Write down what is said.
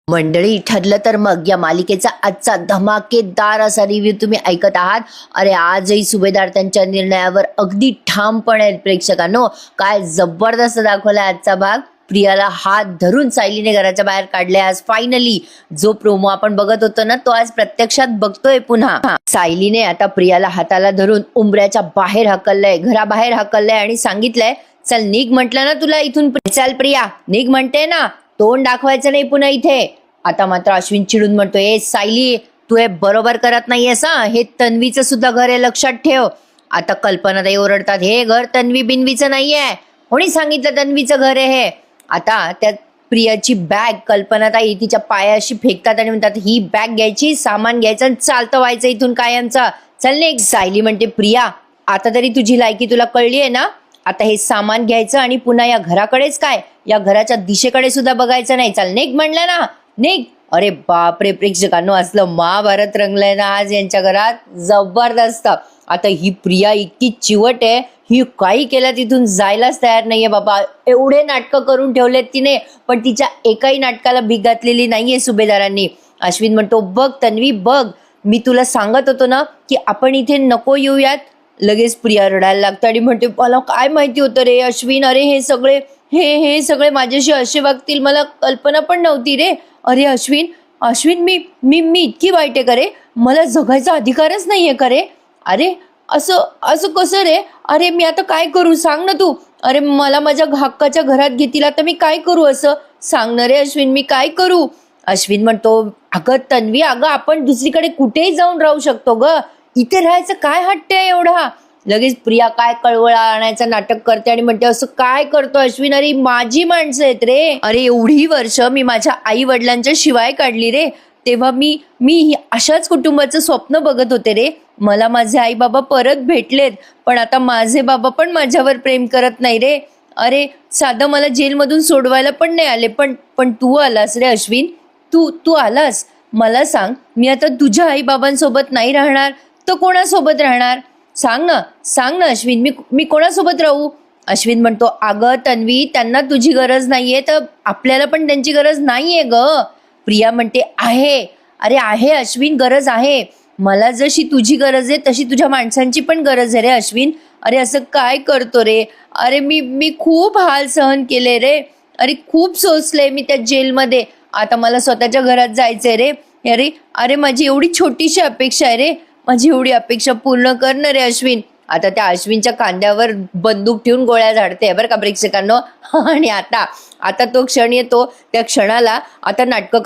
मंडळी, ठरलं तर मग या मालिकेचा आजचा धमाकेदार असा रिव्ह्यू तुम्ही ऐकत आहात. अरे आजही सुभेदार त्यांच्या निर्णयावर अगदी ठामपणे आहेत. प्रेक्षकांनो, काय जबरदस्त दाखवलाय आजचा भाग. प्रियाला हात धरून सायलीने घराच्या बाहेर काढले. आज फायनली जो प्रोमो आपण बघत होतो ना, तो आज प्रत्यक्षात बघतोय पुन्हा. सायलीने आता प्रियाला हाताला धरून उंबऱ्याच्या बाहेर हाकललंय, घराबाहेर हाकललंय आणि सांगितलंय, चल निघ म्हटलं ना तुला इथून. चल प्रिया निघ म्हणते ना, तोंड दाखवायचं नाही पुन्हा इथे. आता मात्र अश्विन चिडून म्हणतोय, ए सायली, तू हे बरोबर करत नाहीयेस हा. हे तन्वीचं सुद्धा घर आहे, लक्षात ठेव. आता कल्पनाताई ओरडतात, हे घर तन्वी बिन्वीचं नाहीये, कोणी सांगितलं तन्वीचं घर आहे हे. आता त्या प्रियाची बॅग कल्पनाताई तिच्या पायाशी फेकतात आणि म्हणतात, ही बॅग घ्यायची, सामान घ्यायचं आणि चालतं व्हायचं इथून कायमचा. चल ने. सायली म्हणते, प्रिया आता तरी तुझी लायकी तुला कळली आहे ना. आता हे सामान घ्यायचं आणि पुन्हा या घराकडेच काय, या घराच्या दिशेकडे सुद्धा बघायचं नाही. चल निघ म्हणलं ना, निघ. अरे बापरे प्रेक्षकांनो, असलं महाभारत रंगलंय ना आज यांच्या घरात, जबरदस्त. आता ही प्रिया इतकी चिवट आहे, ही काही केलं तिथून जायलाच तयार नाहीये बाबा. एवढे नाटकं करून ठेवलेत तिने, पण तिच्या एकाही नाटकाला भीक घातलेली नाहीये सुभेदारांनी. अश्विन म्हणतो, बघ तन्वी बघ, मी तुला सांगत होतो ना की आपण इथे नको येऊयात. लगेच प्रिया रडायला लागतं आणि म्हणते, मला काय माहिती होतं रे अश्विन, अरे हे सगळे माझ्याशी असे वागतील, मला कल्पना पण नव्हती रे. अरे अश्विन मी मी मी इतकी वाईट आहे का रे, मला जगायचा अधिकारच नाहीये का रे. अरे असं कसं रे. अरे मी आता काय करू सांग ना तू. अरे मला माझ्या हक्काच्या घरात घेतील, आता मी काय करू, असं सांग ना रे अश्विन, मी काय करू. अश्विन म्हणतो, अगं तन्वी, अगं आपण दुसरीकडे कुठेही जाऊन राहू शकतो ग, इथे राहायचं काय हट्ट आहे एवढा. लगेच प्रिया काय कळवळा आणायचं नाटक करते आणि म्हणते, असं काय करतो अश्विन, अरे माझी माणसं आहेत रे. अरे एवढी वर्ष मी माझ्या आई वडिलांच्या शिवाय काढली रे, तेव्हा मी अशाच कुटुंबाचं स्वप्न बघत होते रे. मला माझे आई बाबा परत भेटलेत, पण आता माझे बाबा पण माझ्यावर प्रेम करत नाही रे. अरे साधं मला जेलमधून सोडवायला पण नाही आले, पण तू आलास रे अश्विन, तू आलास. मला सांग, मी आता तुझ्या आई बाबांसोबत नाही राहणार तर कोणासोबत राहणार. सांग ना अश्विन, मी कोणासोबत राहू. अश्विन म्हणतो, अगं तन्वी, त्यांना तुझी गरज नाहीये तर आपल्याला पण त्यांची गरज नाहीये ग. प्रिया म्हणते, आहे, अरे आहे अश्विन, गरज आहे. मला जशी तुझी गरज आहे तशी तुझ्या माणसांची पण गरज आहे रे अश्विन. अरे असं काय करतो रे. अरे मी खूप हाल सहन केले रे. अरे खूप सोसले मी त्या जेलमध्ये, आता मला स्वतःच्या घरात जायचंय रे. अरे माझी एवढी छोटीशी अपेक्षा आहे रे, माझी एवढी अपेक्षा पूर्ण कर ना रे अश्विन. आता त्या अश्विनच्या खांद्यावर बंदूक ठेवून गोळ्या झाडते बरं का प्रेक्षकांनो. आणि आता तो क्षण येतो, त्या क्षणाला आता नाटकं